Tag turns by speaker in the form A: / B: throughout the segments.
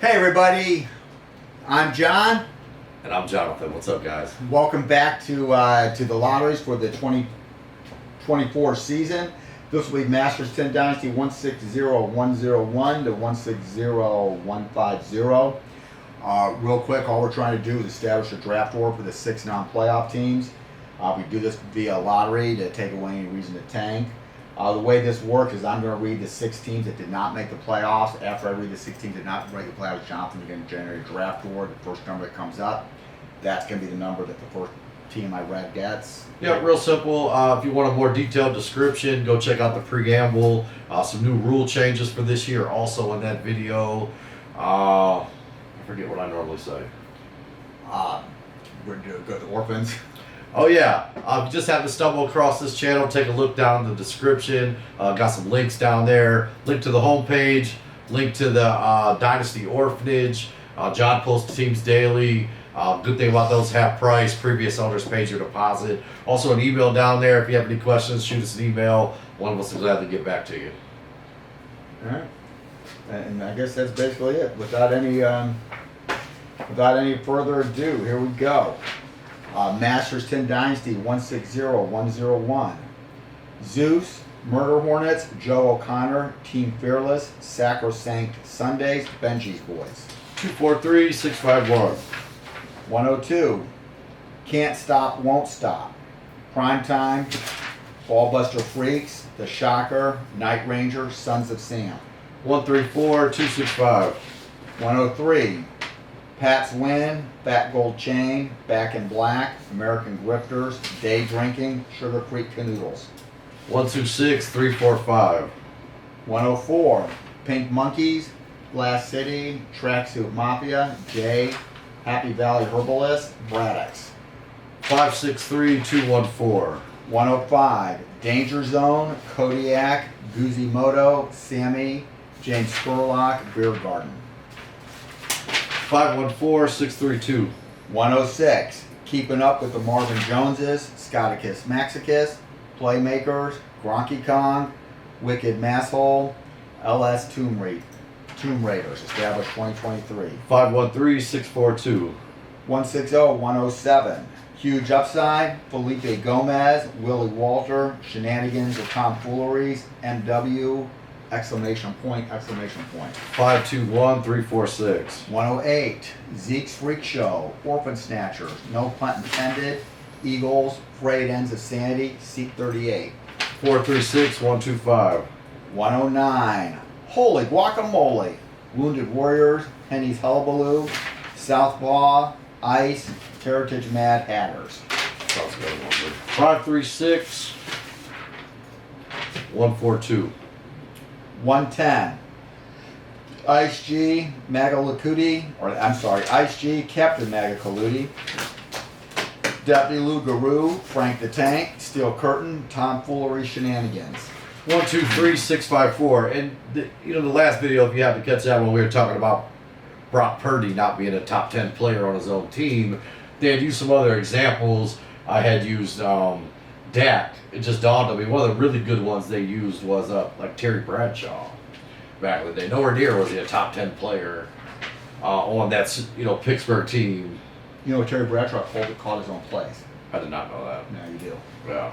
A: Hey everybody, I'm John.
B: And I'm Jonathan. What's up, guys?
A: Welcome back to the lotteries for the 2024 season. This will be Masters 10 Dynasty 160101 to 160150. Real quick, all we're trying to do is establish a draft order for the 6 non-playoff teams. We do this via lottery to take away any reason to tank. The way this works is I'm going to read the 6 teams that did not make the playoffs. After I read the 6 teams that did not make the playoffs, Jonathan, you're going to generate a draft order. The first number that comes up, that's going to be the number that the first team I read gets.
B: Yeah, real simple. If you want a more detailed description, go check out the preamble. Some new rule changes for this year also in that video. I forget what I normally say.
A: We're doing good orphans.
B: Oh yeah, you just have to stumble across this channel, take a look down in the description. Got some links down there. Link to the homepage, link to the Dynasty Orphanage. John posts teams daily. Good thing about those, half price, previous owners paid your deposit. Also an email down there. If you have any questions, shoot us an email. One of us will gladly get back to you.
A: All right. And I guess that's basically it. Without any further ado, here we go. Masters 10 Dynasty 160101. Zeus, Murder Hornets, Joe O'Connor, Team Fearless, Sacrosanct Sundays, Benji's Boys.
B: 243-651.
A: 102. Can't Stop, Won't Stop. Primetime, Ballbuster Freaks, The Shocker, Night Ranger, Sons of Sam.
B: 134-265.
A: 103. Pat's Win, Fat Gold Chain, Back in Black, American Grifters, Day Drinking, Sugar Creek Canoodles.
B: 126-345.
A: 104. Pink Monkeys, Glass City, Tracksuit Mafia, Jay, Happy Valley Herbalist, Braddock's.
B: 563-214.
A: 105. Danger Zone, Kodiak, Guzimoto, Sammy, James Spurlock, Beer Garden.
B: 514-632.
A: 106. Keeping Up with the Marvin Joneses, Scotticus Maxicus, Playmakers, Gronky Kong, Wicked Masshole, LS Tomb Raiders, established 2023.
B: 513-642.
A: 160-107. Huge Upside, Felipe Gomez, Willie Walter, Shenanigans or Tomfooleries, MW, exclamation point.
B: 521-346.
A: 108. Zeke's Freak Show, Orphan Snatchers, No Punt Intended, Eagles, Frayed Ends of Sanity, Seat 38.
B: 436-125.
A: 109. Holy Guacamole, Wounded Warriors, Henny's Hullabaloo, Southpaw, Ice, Heritage Mad Hatters.
B: Sounds good. 536-142.
A: 110. Ice G, Ice G, Captain Magakaludi, Deputy Lou Garou, Frank the Tank, Steel Curtain, Tomfoolery Shenanigans.
B: 123-654. And the last video, if you have to catch that one, we were talking about Brock Purdy not being a top 10 player on his own team. They had used some other examples. I had used Dak. It just dawned on me. One of the really good ones they used was like Terry Bradshaw back in the day. Nowhere near was he a top 10 player on that Pittsburgh team.
A: You know, Terry Bradshaw called his own plays.
B: I did not know that.
A: Now you do.
B: Yeah.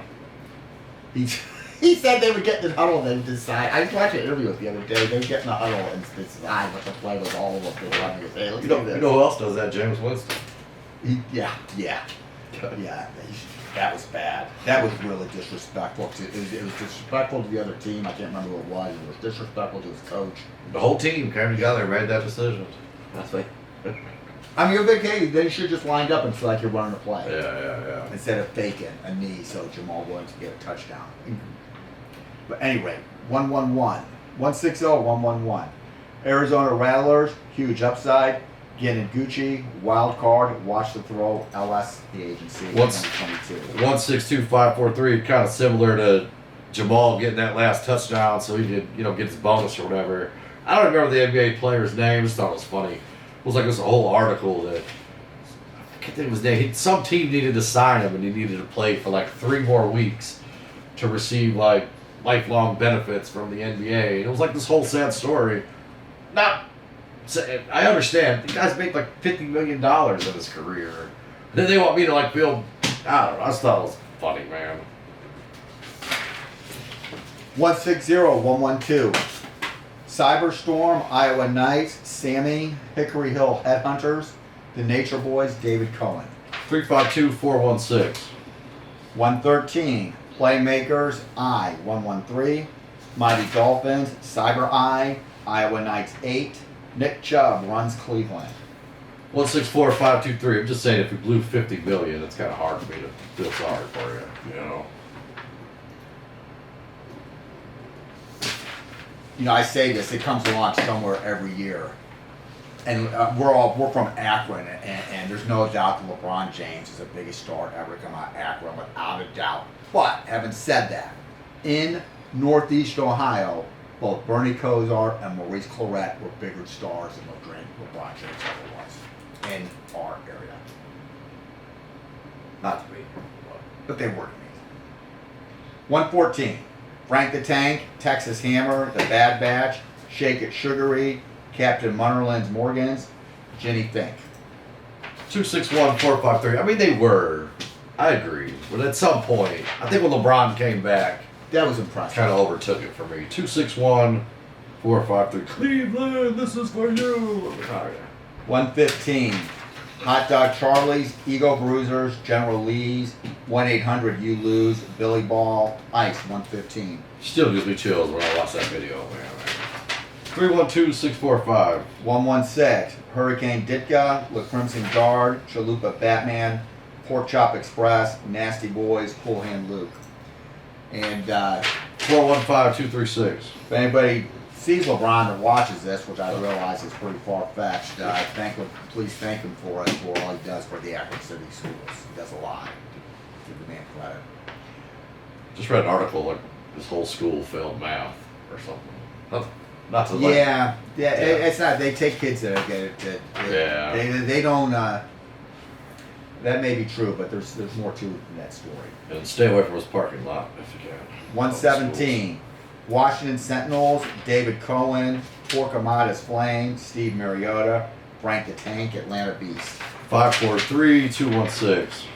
A: He said they would get in the huddle and then decide. I was watching an interview with the other day. They would get in the huddle and decide what the play was all of what they were running. Hey,
B: You know who else does that? James Winston.
A: Yeah. That was bad. That was really disrespectful. It was disrespectful to the other team. I can't remember who it was. It was disrespectful to his coach.
B: The whole team came together and made that decision. That's right.
A: I mean, you're big K. Then you should just lined up and feel like you're running a play.
B: Yeah.
A: Instead of faking a knee so Jamal Williams can get a touchdown. But anyway, 111. 160-111. Arizona Rattlers, Huge Upside, Getting Gucci, Wild Card, Watch the Throw, LS, the agency,
B: 2022. 162-543, kind of similar to Jamal getting that last touchdown so he could, get his bonus or whatever. I don't remember the NBA player's name. I just thought it was funny. It was like this whole article that, I can't think of his name. Some team needed to sign him and he needed to play for like 3 more weeks to receive like lifelong benefits from the NBA. And it was like this whole sad story. Not So, I understand. The guy's made like $50 million in his career. And then they want me to like build. I don't know. I just thought it was funny, man.
A: 160112. Cyberstorm, Iowa Knights, Sammy, Hickory Hill Headhunters, The Nature Boys, David Cohen.
B: 352416.
A: 113. Playmakers, I, 113. Mighty Dolphins, Cyber Eye, Iowa Knights 8. Nick Chubb runs Cleveland.
B: 164523. I'm just saying, if we blew 50 million, it's kind of hard for me to feel sorry for you. You know.
A: You know, I say this, it comes along somewhere every year. And we're from Akron, and there's no doubt that LeBron James is the biggest star to ever come out of Akron, without a doubt. But, having said that, in Northeast Ohio, both Bernie Kosar and Maurice Claret were bigger stars than LeBron James ever was in our area. Not to be, but they were to me. 114. Frank the Tank, Texas Hammer, The Bad Batch, Shake It Sugary, Captain Munnerland's Morgans, Jenny Fink.
B: 261453. I mean, they were. I agree. But at some point, I think when LeBron came back,
A: That was impressive.
B: kind of overtook it for me. 261453. Cleveland, this is for you. Oh, yeah.
A: 115. Hot Dog Charlie's, Ego Bruisers, General Lee's, 1-800-YOU-LOSE, Billy Ball, Ice, 115.
B: Still gives me chills when I watch that video, man. 312645.
A: 116. Hurricane Ditka, La Crimson Guard, Chalupa Batman, Pork Chop Express, Nasty Boys, Cool Hand Luke. And
B: 415236.
A: if anybody sees LeBron and watches this, which I realize is pretty far-fetched, please thank him for it, for all he does for the Akron City Schools. He does a lot. Give the man credit.
B: Just read an article like this whole school failed math or something. Not to like.
A: Yeah, it's not. They take kids that get it. They don't. That may be true, but there's more to it than that story.
B: And stay away from his parking lot if you can.
A: 117. Washington Sentinels, David Cohen, Porcamadas Flame, Steve Mariota, Frank the Tank, Atlanta Beast.
B: 543216.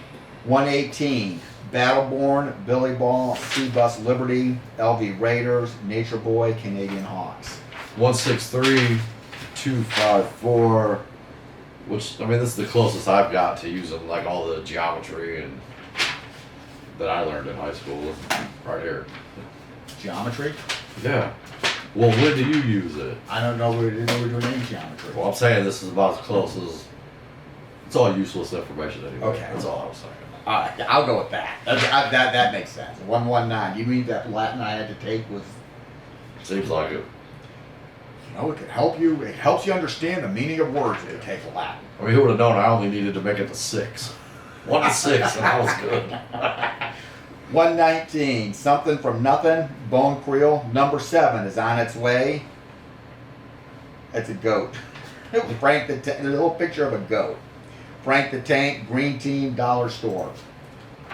A: 118. Battleborn, Billy Ball, Seabus Liberty, LV Raiders, Nature Boy, Canadian Hawks.
B: 163254. Which, I mean, this is the closest I've got to using like all the geometry and that I learned in high school. Right here.
A: Geometry?
B: Yeah. Well, when do you use it?
A: I don't know. We didn't know we were doing any geometry.
B: Well, I'm saying this is about as close as. It's all useless information anyway.
A: Okay.
B: That's all I was saying.
A: All right, I'll go with that. That makes sense. 119. You mean that Latin I had to take was?
B: Seems like it.
A: You know, it could help you. It helps you understand the meaning of words if you take Latin.
B: I mean, who would have known I only needed to make it to 6? 1 to 6, and that was good.
A: 119. Something from Nothing. Bone Creel. Number 7 is on its way. It's a goat. Frank the Tank. There's a little picture of a goat. Frank the Tank. Green Team. Dollar Store.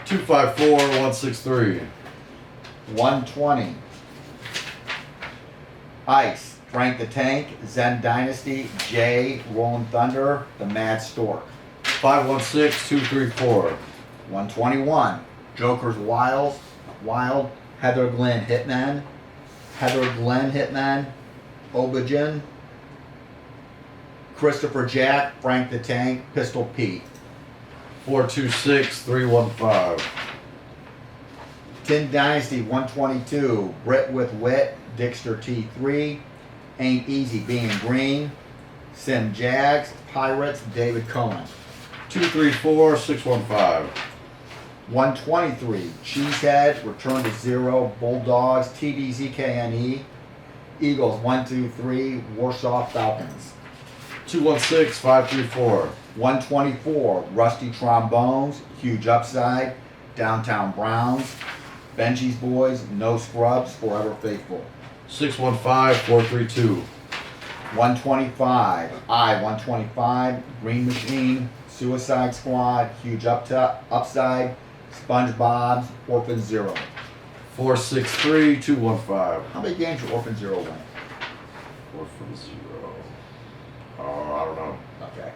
B: 254163.
A: 120. Ice. Frank the Tank. Zen Dynasty. Jay. Rolling Thunder. The Mad Stork.
B: 516234.
A: 121. Joker's Wild. Heather Glenn Hitman. Obajin. Christopher Jack. Frank the Tank. Pistol Pete.
B: 426315.
A: Tin Dynasty 122. Brit with Wit. Dixter T3. Ain't Easy Being Green. Sim Jags. Pirates. David Cohen.
B: 234615.
A: 123. Cheesehead. Return to Zero. Bulldogs. TDZKNE. Eagles 123. Warsaw Falcons.
B: 216534.
A: 124. Rusty Trombones. Huge Upside. Downtown Browns. Benji's Boys. No Scrubs. Forever Faithful.
B: 615432.
A: 125. I-125. Green Machine. Suicide Squad. Huge Upside. SpongeBob's. Orphan Zero.
B: 463215.
A: How many games did Orphan Zero win?
B: Orphan 0. I don't know.
A: Okay.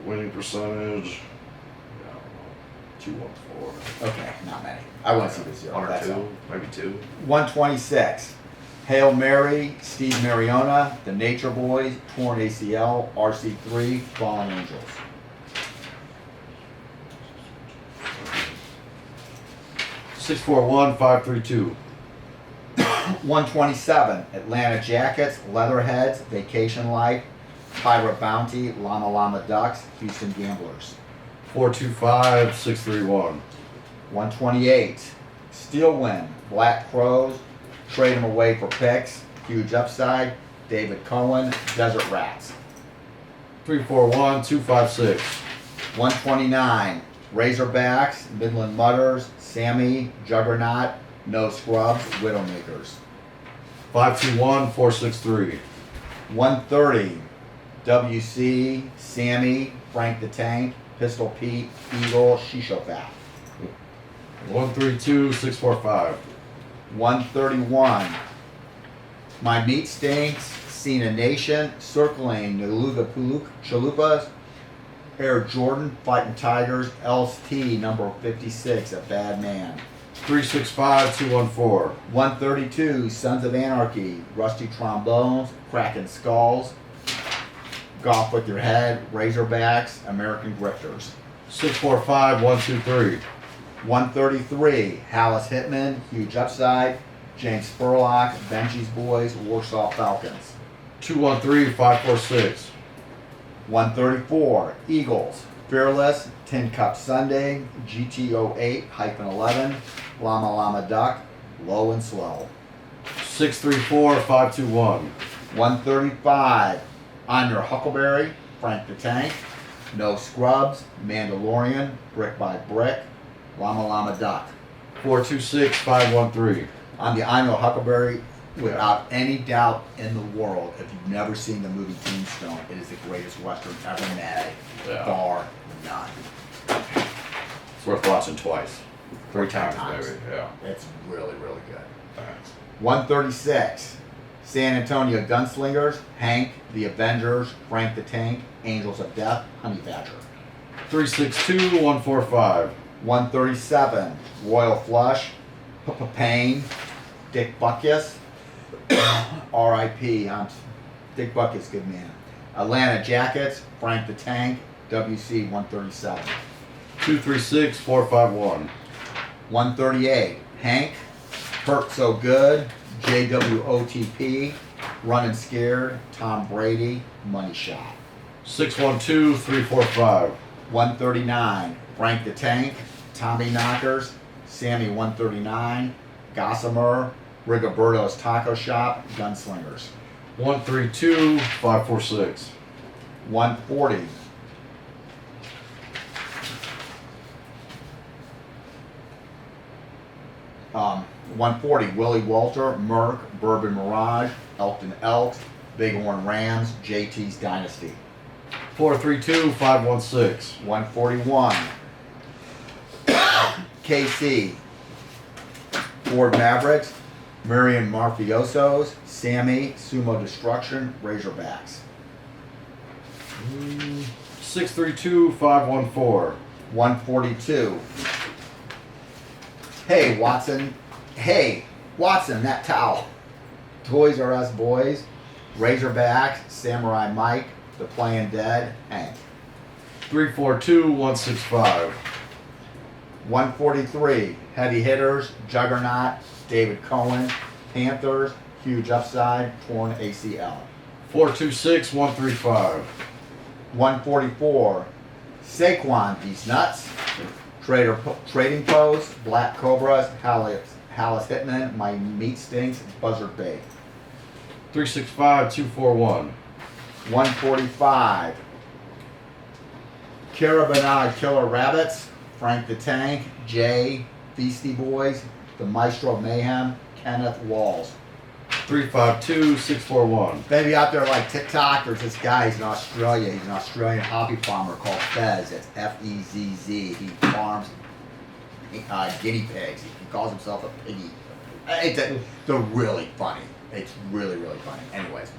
B: Winning percentage. I don't know. 214.
A: Okay, not many. I want to see the zero.
B: One or
A: That's
B: two,
A: all.
B: maybe two.
A: 126. Hail Mary, Steve Mariona, The Nature Boys, Torn ACL, RC3, Fallen Angels.
B: 641 532.
A: 127. Atlanta Jackets, Leatherheads, Vacation Life, Pirate Bounty, Llama Llama Ducks, Houston Gamblers.
B: 425 631.
A: 128. Steelwind, Black Crows, Trade them away for picks, Huge Upside, David Cohen, Desert Rats.
B: 341 256.
A: 129. Razorbacks, Midland Mutters, Sammy, Juggernaut, No Scrubs, Widowmakers.
B: 521 463.
A: 130. WC, Sammy, Frank the Tank, Pistol Pete, Eagle, Shishofat.
B: 132 645.
A: 131. My Meat Stinks, Cena Nation, Circling, Naluga Chalupas, Air Jordan, Fighting Tigers, LT number 56, A Bad Man.
B: 365 214.
A: 132, Sons of Anarchy, Rusty Trombones, Cracking Skulls, Golf with Your Head, Razorbacks, American Grifters.
B: 645 123.
A: 133, Hallis Hitman, Huge Upside, James Spurlock, Benji's Boys, Warsaw Falcons.
B: 213 546.
A: 134, Eagles, Fearless, Tin Cup Sunday, GTO8-11, Llama Llama Duck, Low and Slow.
B: 634 521.
A: 135, On Your Huckleberry, Frank the Tank, No Scrubs, Mandalorian, Brick by Brick, Llama Llama Duck.
B: 426 513.
A: On the I Know Huckleberry, without any doubt in the world, if you've never seen the movie Tombstone, it is the greatest Western ever made,
B: Yeah.
A: bar none.
B: It's worth watching twice. 3 times, maybe. Yeah.
A: It's really, really good.
B: Thanks.
A: 136, San Antonio Gunslingers, Hank, The Avengers, Frank the Tank, Angels of Death, Honey Badger.
B: 362 145.
A: 137, Royal Flush, Payne, Dick Buckus, R.I.P. Dick Buckus, good man. Atlanta Jackets, Frank the Tank, WC 137.
B: 236 451.
A: 138, Hank, Hurt So Good, JWOTP, Running Scared, Tom Brady, Money Shot.
B: 612 345.
A: 139, Frank the Tank, Tommy Knockers, Sammy 139, Gossamer, Rigoberto's Taco Shop, Gunslingers.
B: 132 546.
A: 140. 140, Willie Walter, Merck, Bourbon Mirage, Elkton Elks, Bighorn Rams, JT's Dynasty.
B: 432 516.
A: 141, KC, Ford Mavericks, Miriam Mafiosos, Sammy, Sumo Destruction, Razorbacks.
B: 632 514.
A: 142. Hey, Watson. Hey, Watson, that towel. Toys R Us Boys, Razorbacks, Samurai Mike, The Playing Dead, Hank.
B: 342 165.
A: 143. Heavy Hitters, Juggernaut, David Cohen, Panthers, Huge Upside, Torn ACL.
B: 426 135.
A: 144. Saquon, These Nuts, Trading Post, Black Cobras, Hallis Hitman, My Meat Stinks, Buzzard Bait.
B: 365 241.
A: 145. Carabinade Killer Rabbits, Frank the Tank, Jay, Beastie Boys, The Maestro of Mayhem, Kenneth Walls.
B: 352 641.
A: Maybe out there like TikTok, there's this guy, he's in Australia, he's an Australian hobby farmer called Fez, it's F-E-Z-Z. He farms guinea pigs, he calls himself a piggy. They're really funny. It's really, really funny. Anyways,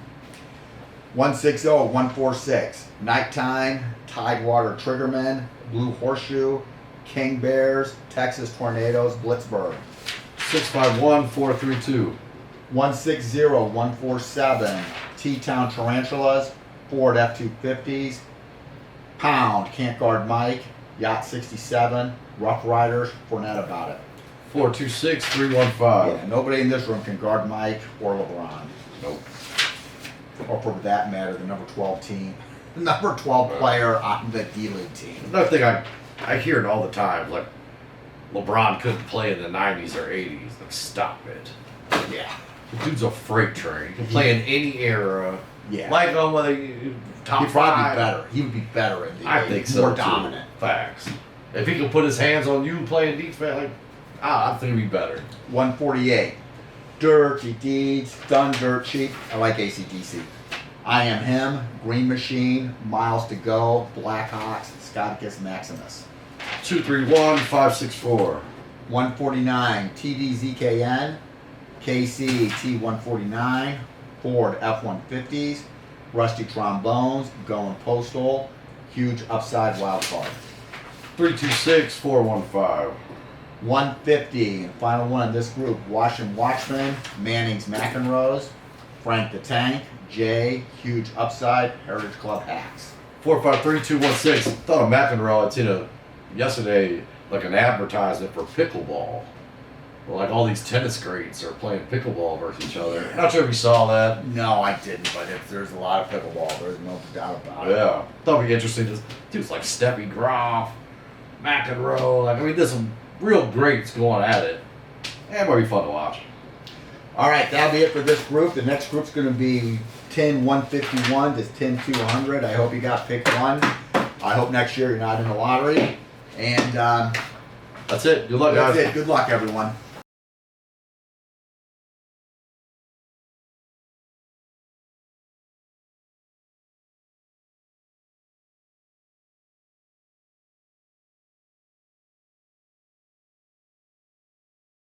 A: 160146. Nighttime, Tidewater Triggermen, Blue Horseshoe, King Bears, Texas Tornadoes, Blitzburg.
B: 651432.
A: 160147. T-Town Tarantulas, Ford F-250s, Pound, Can't Guard Mike, Yacht 67, Rough Riders, Fournette about it.
B: 426315.
A: Yeah, nobody in this room can guard Mike or LeBron.
B: Nope.
A: Or for that matter, the number 12 team. The number 12 player on the D-League team.
B: Another thing I hear it all the time, like LeBron couldn't play in the 90s or 80s. Like, stop it.
A: Yeah.
B: The dude's a freight train. He can play in any era.
A: Yeah.
B: Like, whether you top
A: He'd probably
B: five.
A: be better. He would be better in the
B: I
A: 80s,
B: think so.
A: more
B: too.
A: dominant.
B: Facts. If he could put his hands on you playing defense, like, I think he'd be better.
A: 148. Dirty Deeds, Done Dirt Cheap. I like AC/DC. I Am Him, Green Machine, Miles to Go, Blackhawks, Scoticus Maximus.
B: 231564.
A: 149. TDZKN, KC T149, Ford F-150s, Rusty Trombones, Going Postal, Huge Upside Wild Card.
B: 326415.
A: 150, and final one in this group, Washington Watchmen, Manning's McEnroes, Frank the Tank, Jay, Huge Upside, Heritage Club Hacks.
B: 453216. Thought of McEnroe. I'd seen yesterday like an advertisement for pickleball. Where, like, all these tennis greats are playing pickleball versus each other. Not sure if you saw that.
A: No, I didn't, but there's a lot of pickleball. There's no doubt about it.
B: Yeah. Thought it'd be interesting. Dudes like Steffi Graf, McEnroe. Like, I mean, there's some real greats going at it. And it might be fun to watch.
A: All right, that'll be it for this group. The next group's going to be 10-151 to 10-200. I hope you got pick one. I hope next year you're not in the lottery. And
B: That's it. Good luck, guys.
A: that's it. Good luck, everyone.